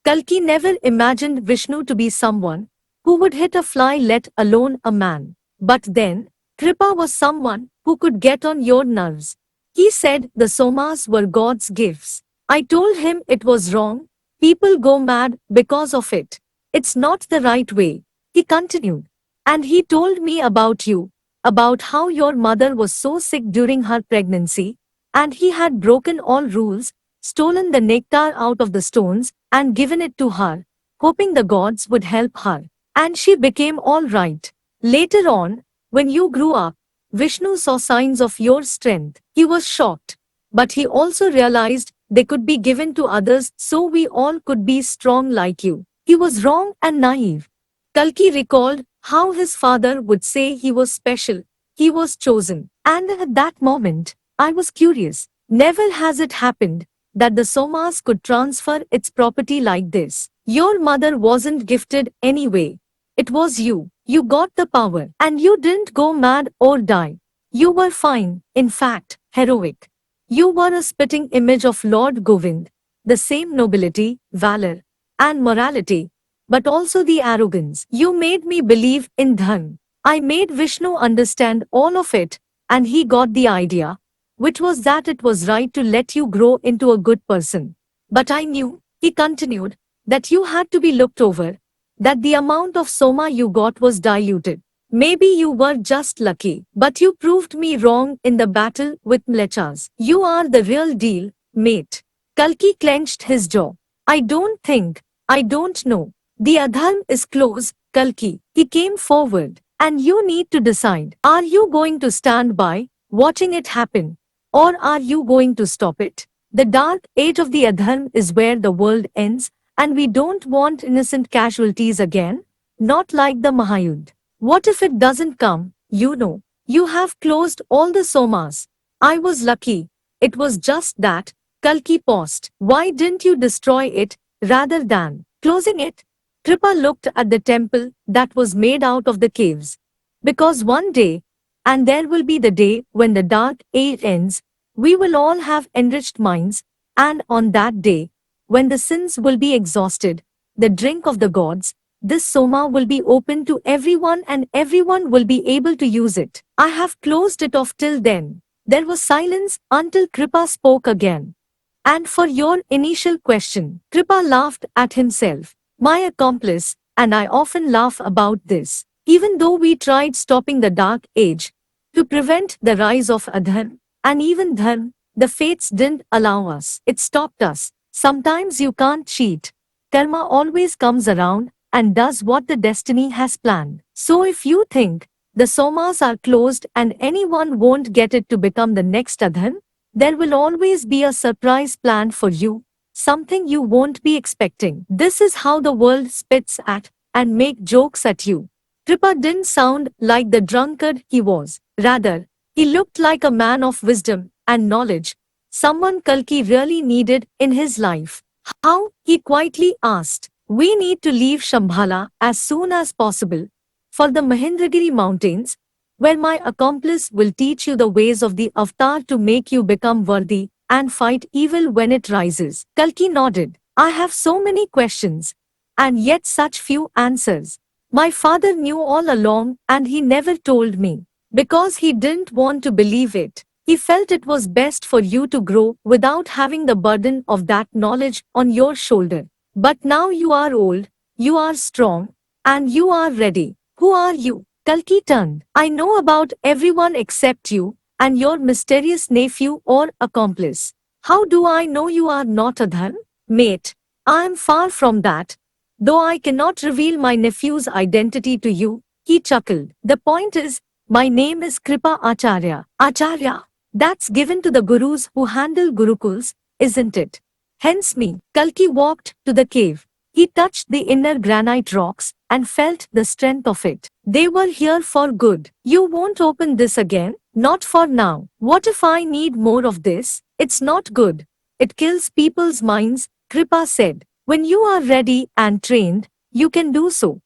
Kalki never imagined Vishnu to be someone who would hit a fly, let alone a man. But then, Kripa was someone who could get on your nerves. He said the somas were God's gifts. I told him it was wrong. People go mad because of it. It's not the right way. He continued. And he told me about you, about how your mother was so sick during her pregnancy, and he had broken all rules, stolen the nectar out of the stones, and given it to her, hoping the gods would help her. And she became all right. Later on, when you grew up, Vishnu saw signs of your strength. He was shocked. But he also realized they could be given to others so we all could be strong like you. He was wrong and naive. Kalki recalled how his father would say he was special, he was chosen. And at that moment, I was curious. Never has it happened that the Somas could transfer its property like this. Your mother wasn't gifted anyway. It was you. You got the power. And you didn't go mad or die. You were fine, in fact, heroic. You were a spitting image of Lord Govind, the same nobility, valor, and morality, but also the arrogance. You made me believe in Dharma. I made Vishnu understand all of it, and he got the idea, which was that it was right to let you grow into a good person. But I knew, he continued, that you had to be looked over, that the amount of soma you got was diluted. Maybe you were just lucky, but you proved me wrong in the battle with mlechas. You are the real deal, mate. Kalki clenched his jaw. I don't know. The adharm is close, Kalki. He came forward. And you need to decide. Are you going to stand by, watching it happen? Or are you going to stop it? The dark age of the adharm is where the world ends, and we don't want innocent casualties again. Not like the Mahayuddha. What if it doesn't come? You have closed all the somas. I was lucky. It was just that. Kalki paused. Why didn't you destroy it, rather than closing it? Kripa looked at the temple that was made out of the caves. Because one day, and there will be the day when the dark age ends, we will all have enriched minds, and on that day, when the sins will be exhausted, the drink of the gods, this soma will be open to everyone and everyone will be able to use it. I have closed it off till then. There was silence until Kripa spoke again. And for your initial question, Kripa laughed at himself. My accomplice, and I often laugh about this. Even though we tried stopping the dark age, to prevent the rise of adharm, and even dharma, the fates didn't allow us. It stopped us. Sometimes you can't cheat. Karma always comes around and does what the destiny has planned. So if you think the somas are closed and anyone won't get it to become the next adharm, there will always be a surprise planned for you, something you won't be expecting. This is how the world spits at and make jokes at you. Kripa didn't sound like the drunkard he was. Rather, he looked like a man of wisdom and knowledge, someone Kalki really needed in his life. How? He quietly asked. We need to leave Shambhala as soon as possible for the Mahendragiri mountains, where my accomplice will teach you the ways of the avatar to make you become worthy and fight evil when it rises. Kalki nodded. I have so many questions, and yet such few answers. My father knew all along and he never told me, because he didn't want to believe it. He felt it was best for you to grow without having the burden of that knowledge on your shoulder. But now you are old, you are strong, and you are ready. Who are you? Kalki turned. I know about everyone except you, and your mysterious nephew or accomplice. How do I know you are not Adharm? Mate, I am far from that. Though I cannot reveal my nephew's identity to you, he chuckled. The point is, my name is Kripa Acharya. Acharya, that's given to the gurus who handle gurukuls, isn't it? Hence me. Kalki walked to the cave. He touched the inner granite rocks and felt the strength of it. They were here for good. You won't open this again? Not for now. What if I need more of this? It's not good. It kills people's minds, Kripa said. When you are ready and trained, you can do so.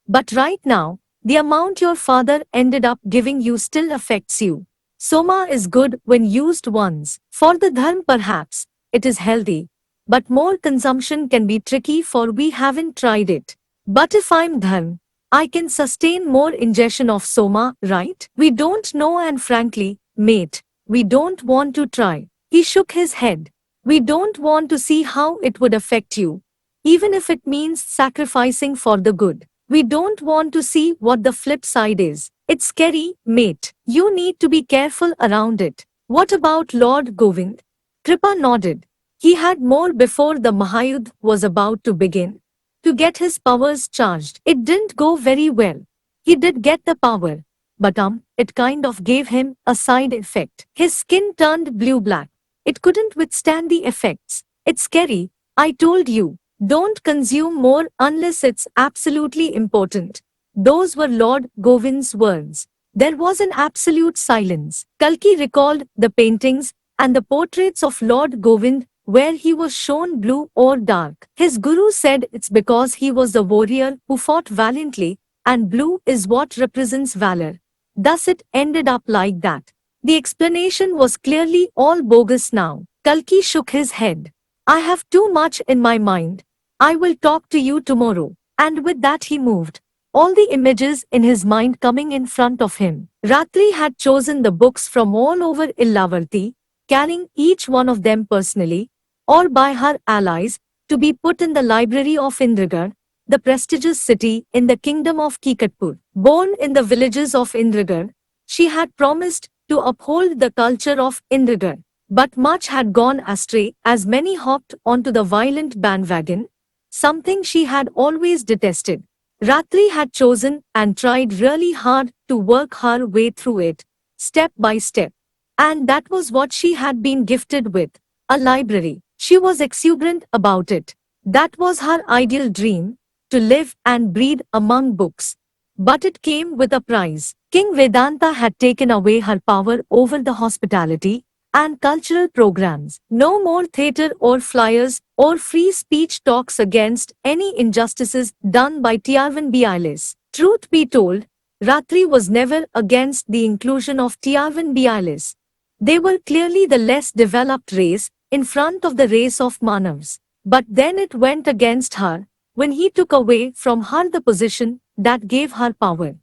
But right now, the amount your father ended up giving you still affects you. Soma is good when used once. For the dharma perhaps, it is healthy. but more consumption can be tricky for we haven't tried it. But if I'm Dharm, I can sustain more ingestion of soma, right? We don't know and frankly, mate, we don't want to try. He shook his head. We don't want to see how it would affect you. Even if it means sacrificing for the good. We don't want to see what the flip side is. It's scary, mate. You need to be careful around it. What about Lord Govind? Kripa nodded. He had more before the Mahayuddha was about to begin. To get his powers charged, it didn't go very well. He did get the power, but it kind of gave him a side effect. His skin turned blue-black. It couldn't withstand the effects. It's scary, I told you. Don't consume more unless it's absolutely important. Those were Lord Govind's words. There was an absolute silence. Kalki recalled the paintings and the portraits of Lord Govind where he was shown blue or dark. His guru said it's because he was the warrior who fought valiantly, and blue is what represents valor. Thus it ended up like that. The explanation was clearly all bogus now. Kalki shook his head. I have too much in my mind. I will talk to you tomorrow. And with that he moved, all the images in his mind coming in front of him. Ratri had chosen the books from all over Illavarti, carrying each one of them personally, or by her allies, to be put in the library of Indragarh, the prestigious city in the kingdom of Kikatpur. Born in the villages of Indragarh, she had promised to uphold the culture of Indragarh. But much had gone astray as many hopped onto the violent bandwagon, something she had always detested. Ratri had chosen and tried really hard to work her way through it, step by step. And that was what she had been gifted with, a library. She was exuberant about it. That was her ideal dream, to live and breathe among books. But it came with a price. King Vedanta had taken away her power over the hospitality and cultural programs. No more theatre or flyers or free speech talks against any injustices done by Tiarvan Bialis. Truth be told, Ratri was never against the inclusion of Tiarvan Bialis. They were clearly the less developed race in front of the race of Manavs. But then it went against her when he took away from her the position that gave her power.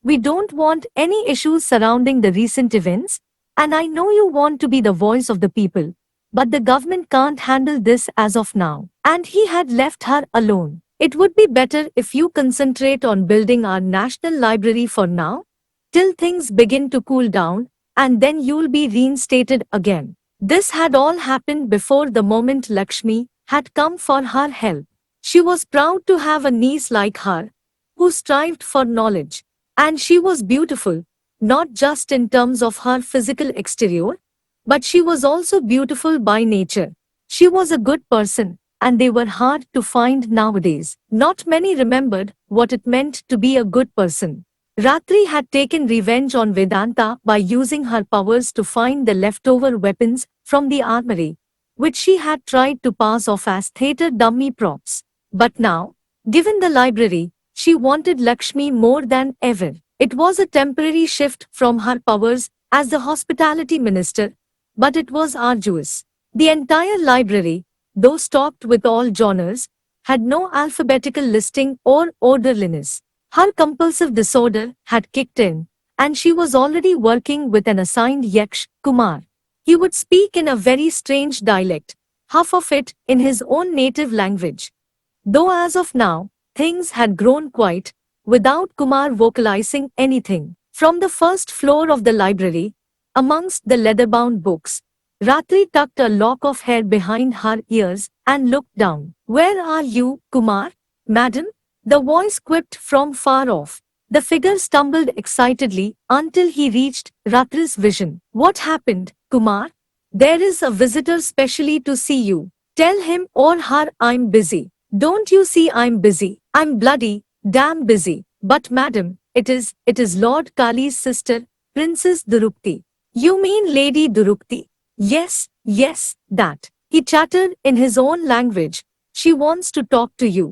We don't want any issues surrounding the recent events, and I know you want to be the voice of the people, but the government can't handle this as of now. And he had left her alone. It would be better if you concentrate on building our national library for now, till things begin to cool down, and then you'll be reinstated again. This had all happened before the moment Lakshmi had come for her help. She was proud to have a niece like her, who strived for knowledge. And she was beautiful, not just in terms of her physical exterior, but she was also beautiful by nature. She was a good person, and they were hard to find nowadays. Not many remembered what it meant to be a good person. Ratri had taken revenge on Vedanta by using her powers to find the leftover weapons from the armory, which she had tried to pass off as theatre dummy props. But now, given the library, she wanted Lakshmi more than ever. It was a temporary shift from her powers as the hospitality minister, but it was arduous. The entire library, though stocked with all genres, had no alphabetical listing or orderliness. Her compulsive disorder had kicked in, and she was already working with an assigned Yaksh, Kumar. He would speak in a very strange dialect, half of it in his own native language. Though as of now, things had grown quiet, without Kumar vocalizing anything. From the first floor of the library, amongst the leather-bound books, Ratri tucked a lock of hair behind her ears and looked down. "Where are you, Kumar? Madam?" The voice quipped from far off. The figure stumbled excitedly until he reached Ratri's vision. "What happened, Kumar?" "There is a visitor specially to see you. Tell him or her I'm busy." "Don't you see I'm busy? I'm bloody, damn busy." "But madam, it is Lord Kali's sister, Princess Durukti." "You mean Lady Durukti?" Yes, that." He chattered in his own language. "She wants to talk to you."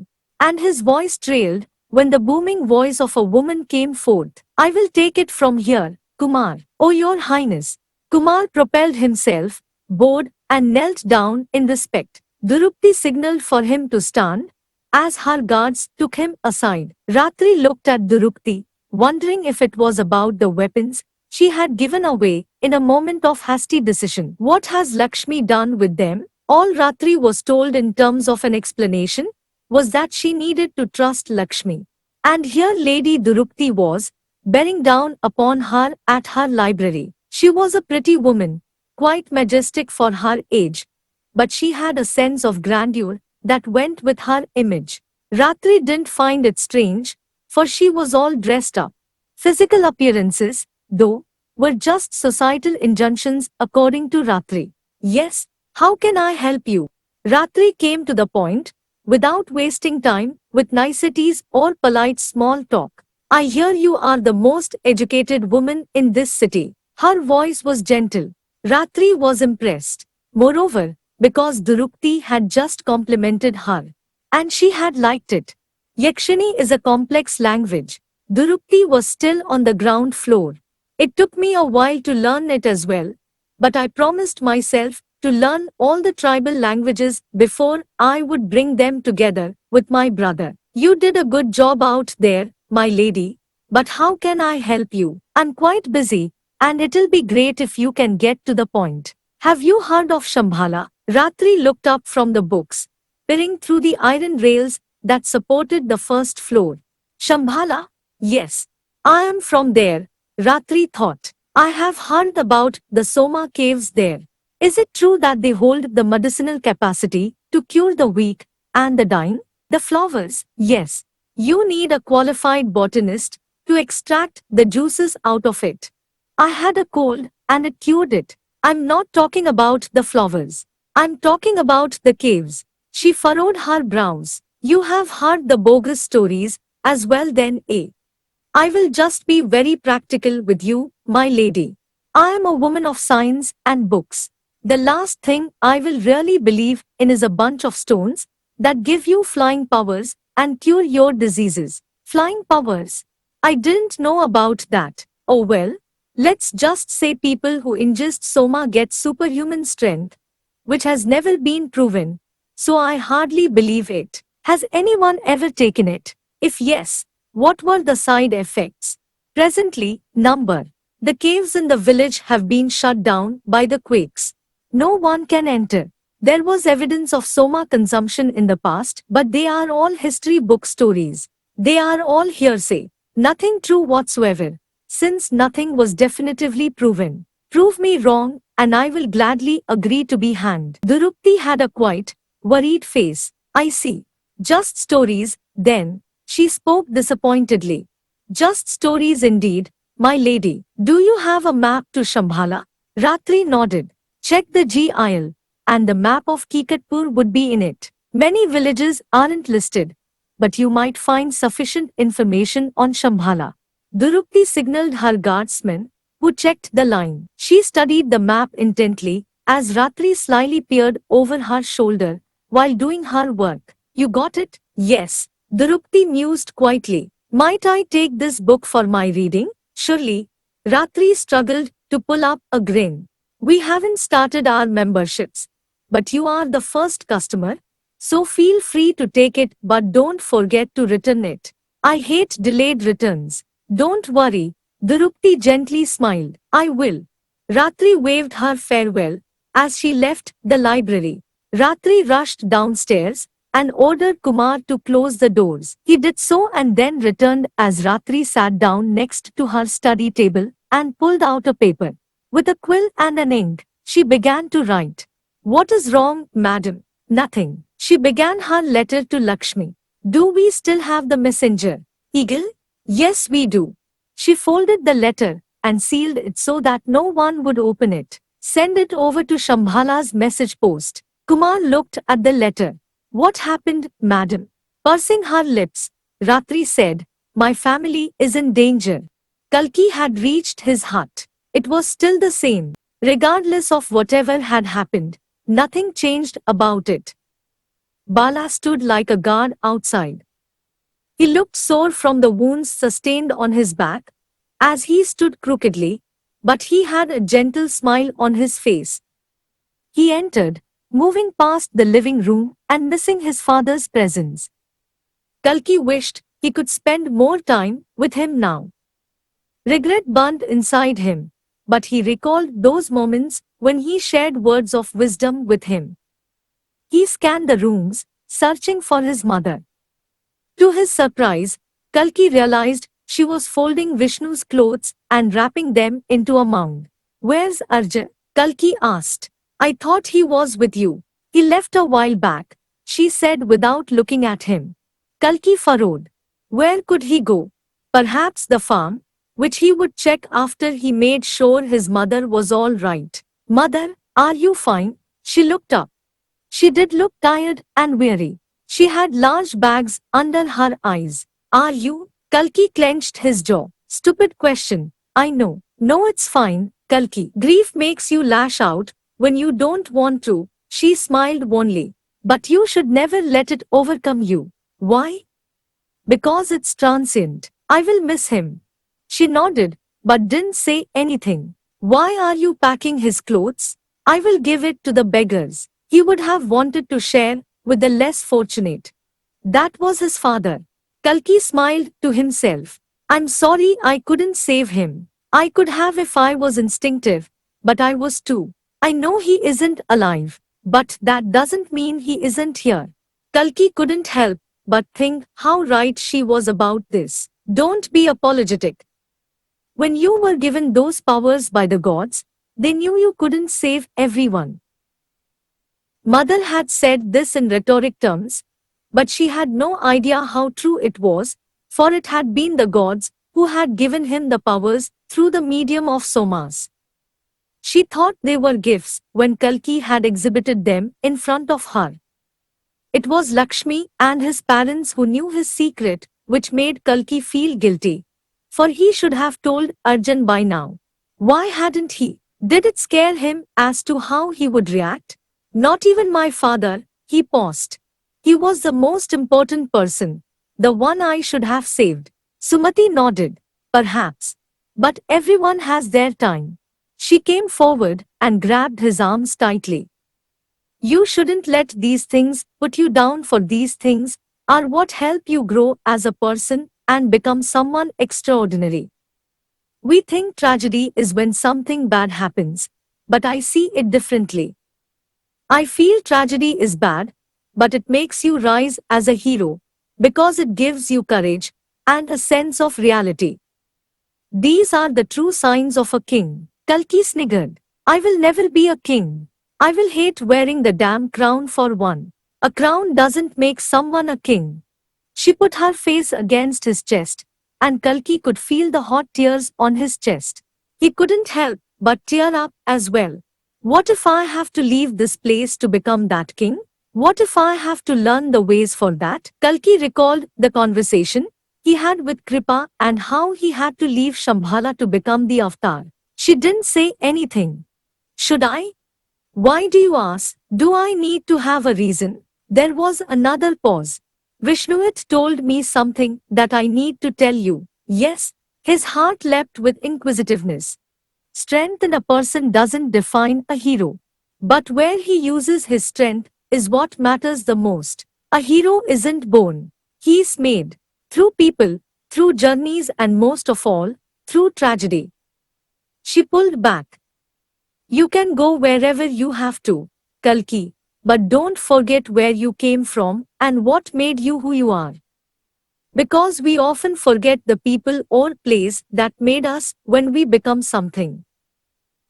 And his voice trailed when the booming voice of a woman came forth. "I will take it from here, Kumar." "Oh, your highness." Kumar propelled himself, bowed, and knelt down in respect. Durupti signaled for him to stand, as her guards took him aside. Ratri looked at Durupti, wondering if it was about the weapons she had given away in a moment of hasty decision. What has Lakshmi done with them? All Ratri was told in terms of an explanation was that she needed to trust Lakshmi. And here Lady Durupti was, bearing down upon her at her library. She was a pretty woman, quite majestic for her age, but she had a sense of grandeur that went with her image. Ratri didn't find it strange, for she was all dressed up. Physical appearances, though, were just societal injunctions according to Ratri. Yes, how can I help you? Ratri came to the point, without wasting time with niceties or polite small talk. I hear you are the most educated woman in this city. Her voice was gentle. Ratri was impressed. Moreover, because Durupti had just complimented her, and she had liked it. Yakshini is a complex language. Durupti was still on the ground floor. It took me a while to learn it as well, but I promised myself to learn all the tribal languages before I would bring them together with my brother. You did a good job out there, my lady, but how can I help you? I'm quite busy, and it'll be great if you can get to the point. Have you heard of Shambhala? Ratri looked up from the books, peering through the iron rails that supported the first floor. Shambhala? Yes. I am from there, Ratri thought. I have heard about the Soma caves there. Is it true that they hold the medicinal capacity to cure the weak and the dying? The flowers? Yes. You need a qualified botanist to extract the juices out of it. I had a cold and it cured it. I'm not talking about the flowers. I'm talking about the caves. She furrowed her brows. You have heard the bogus stories as well then, eh? I will just be very practical with you, my lady. I am a woman of science and books. The last thing I will really believe in is a bunch of stones that give you flying powers and cure your diseases. Flying powers? I didn't know about that. Oh well, let's just say people who ingest soma get superhuman strength, which has never been proven, so I hardly believe it. Has anyone ever taken it? If yes, what were the side effects? Presently, number. The caves in the village have been shut down by the quakes. No one can enter. There was evidence of soma consumption in the past, but they are all history book stories. They are all hearsay. Nothing true whatsoever, since nothing was definitively proven. Prove me wrong, and I will gladly agree to be hanged. Durupti had a quite worried face. I see. Just stories, then. She spoke disappointedly. Just stories indeed, my lady. Do you have a map to Shambhala? Ratri nodded. Check the GIL, and the map of Kikatpur would be in it. Many villages aren't listed, but you might find sufficient information on Shambhala. Durupti signaled her guardsman, who checked the line. She studied the map intently, as Ratri slyly peered over her shoulder, while doing her work. You got it? Yes. Durupti mused quietly. Might I take this book for my reading? Surely. Ratri struggled to pull up a grin. We haven't started our memberships, but you are the first customer, so feel free to take it, but don't forget to return it. I hate delayed returns. Don't worry, Durupti gently smiled. I will. Ratri waved her farewell as she left the library. Ratri rushed downstairs and ordered Kumar to close the doors. He did so and then returned as Ratri sat down next to her study table and pulled out a paper. With a quill and an ink, she began to write. What is wrong, madam? Nothing. She began her letter to Lakshmi. Do we still have the messenger? Eagle? Yes, we do. She folded the letter and sealed it so that no one would open it. Send it over to Shambhala's message post. Kumar looked at the letter. What happened, madam? Pursing her lips, Ratri said, My family is in danger. Kalki had reached his hut. It was still the same. Regardless of whatever had happened, nothing changed about it. Bala stood like a guard outside. He looked sore from the wounds sustained on his back, as he stood crookedly, but he had a gentle smile on his face. He entered, moving past the living room and missing his father's presence. Kalki wished he could spend more time with him now. Regret burned inside him, but he recalled those moments when he shared words of wisdom with him. He scanned the rooms, searching for his mother. To his surprise, Kalki realized she was folding Vishnu's clothes and wrapping them into a mound. Where's Arjun? Kalki asked. I thought he was with you. He left a while back, she said without looking at him. Kalki furrowed. Where could he go? Perhaps the farm, which he would check after he made sure his mother was all right. Mother, are you fine? She looked up. She did look tired and weary. She had large bags under her eyes. Are you? Kalki clenched his jaw. Stupid question. I know. No, it's fine, Kalki. Grief makes you lash out when you don't want to, she smiled wanly. But you should never let it overcome you. Why? Because it's transient. I will miss him. She nodded, but didn't say anything. Why are you packing his clothes? I will give it to the beggars. He would have wanted to share with the less fortunate. That was his father. Kalki smiled to himself. I'm sorry I couldn't save him. I could have if I was instinctive, but I was too. I know he isn't alive, but that doesn't mean he isn't here. Kalki couldn't help but think how right she was about this. Don't be apologetic. When you were given those powers by the gods, they knew you couldn't save everyone. Mother had said this in rhetoric terms, but she had no idea how true it was, for it had been the gods who had given him the powers through the medium of somas. She thought they were gifts when Kalki had exhibited them in front of her. It was Lakshmi and his parents who knew his secret, which made Kalki feel guilty. For he should have told Arjun by now. Why hadn't he? Did it scare him as to how he would react? Not even my father, he paused. He was the most important person, the one I should have saved. Sumati nodded. Perhaps. But everyone has their time. She came forward and grabbed his arms tightly. You shouldn't let these things put you down, for these things are what help you grow as a person and become someone extraordinary. We think tragedy is when something bad happens, but I see it differently. I feel tragedy is bad, but it makes you rise as a hero, because it gives you courage and a sense of reality. These are the true signs of a king. Kalki sniggered. I will never be a king. I will hate wearing the damn crown for one. A crown doesn't make someone a king. She put her face against his chest, and Kalki could feel the hot tears on his chest. He couldn't help but tear up as well. What if I have to leave this place to become that king? What if I have to learn the ways for that? Kalki recalled the conversation he had with Kripa and how he had to leave Shambhala to become the avatar. She didn't say anything. Should I? Why do you ask? Do I need to have a reason? There was another pause. Vishnuit told me something that I need to tell you. Yes, his heart leapt with inquisitiveness. Strength in a person doesn't define a hero. But where he uses his strength is what matters the most. A hero isn't born. He's made. Through people, through journeys, and most of all, through tragedy. She pulled back. You can go wherever you have to, Kalki, but don't forget where you came from and what made you who you are. Because we often forget the people or place that made us when we become something.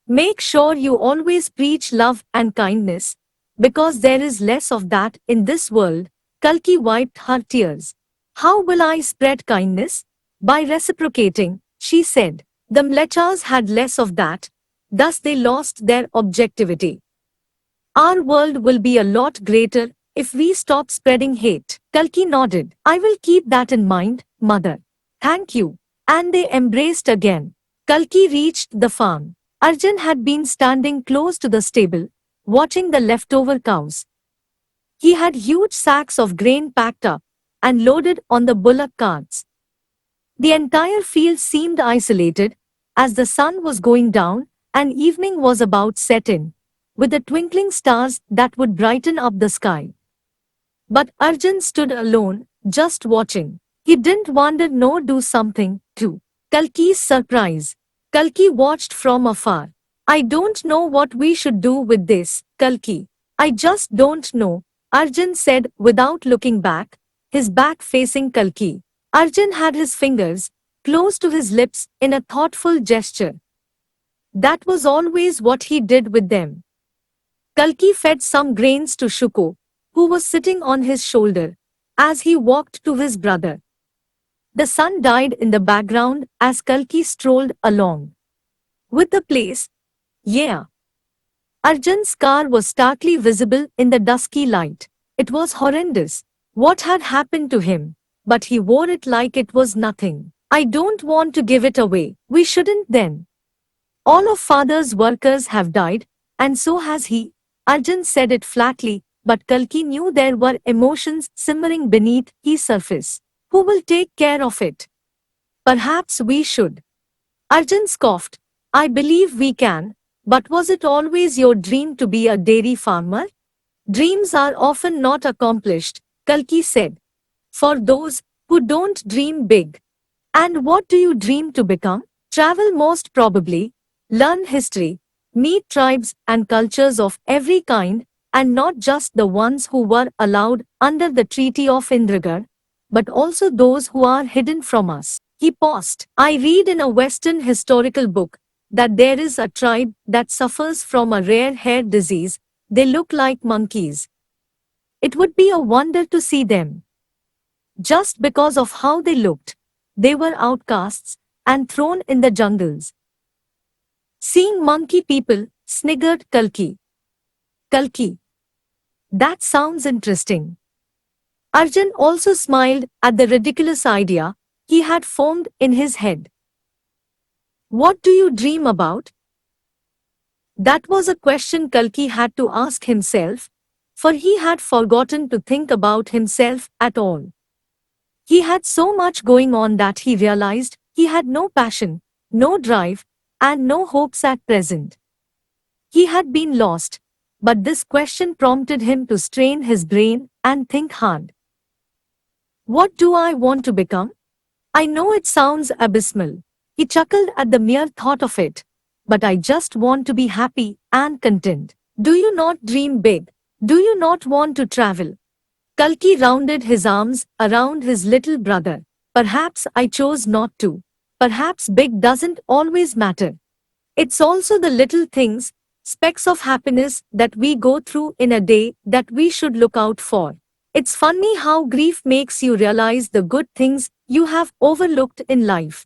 Make sure you always preach love and kindness, because there is less of that in this world. Kalki wiped her tears. How will I spread kindness? By reciprocating, she said. The Mlechas had less of that, thus they lost their objectivity. Our world will be a lot greater if we stop spreading hate. Kalki nodded. I will keep that in mind, mother. Thank you. And they embraced again. Kalki reached the farm. Arjun had been standing close to the stable, watching the leftover cows. He had huge sacks of grain packed up and loaded on the bullock carts. The entire field seemed isolated, as the sun was going down and evening was about set in. with the twinkling stars that would brighten up the sky. But Arjun stood alone, just watching. He didn't wonder nor do something, to Kalki's surprise. Kalki watched from afar. I don't know what we should do with this, Kalki. I just don't know, Arjun said without looking back, his back facing Kalki. Arjun had his fingers close to his lips in a thoughtful gesture. That was always what he did with them. Kalki fed some grains to Shuko, who was sitting on his shoulder, as he walked to his brother. The sun died in the background as Kalki strolled along. With the place, yeah. Arjun's car was starkly visible in the dusky light. It was horrendous. What had happened to him? But he wore it like it was nothing. I don't want to give it away. We shouldn't then. All of father's workers have died, and so has he. Arjun said it flatly, but Kalki knew there were emotions simmering beneath his surface. Who will take care of it? Perhaps we should. Arjun scoffed. I believe we can, but was it always your dream to be a dairy farmer? Dreams are often not accomplished, Kalki said. For those who don't dream big. And what do you dream to become? Travel most probably, learn history, meet tribes and cultures of every kind, and not just the ones who were allowed under the Treaty of Indragarh, but also those who are hidden from us. He paused. I read in a Western historical book that there is a tribe that suffers from a rare hair disease. They look like monkeys. It would be a wonder to see them. Just because of how they looked, they were outcasts and thrown in the jungles. Seeing monkey people, sniggered Kalki. Kalki. That sounds interesting. Arjun also smiled at the ridiculous idea he had formed in his head. What do you dream about? That was a question Kalki had to ask himself, for he had forgotten to think about himself at all. He had so much going on that he realized he had no passion, no drive, and no hopes at present. He had been lost, but this question prompted him to strain his brain and think hard. What do I want to become? I know it sounds abysmal. He chuckled at the mere thought of it. But I just want to be happy and content. Do you not dream big? Do you not want to travel? Kalki rounded his arms around his little brother. Perhaps I chose not to. Perhaps big doesn't always matter. It's also the little things, specks of happiness that we go through in a day that we should look out for. It's funny how grief makes you realize the good things you have overlooked in life.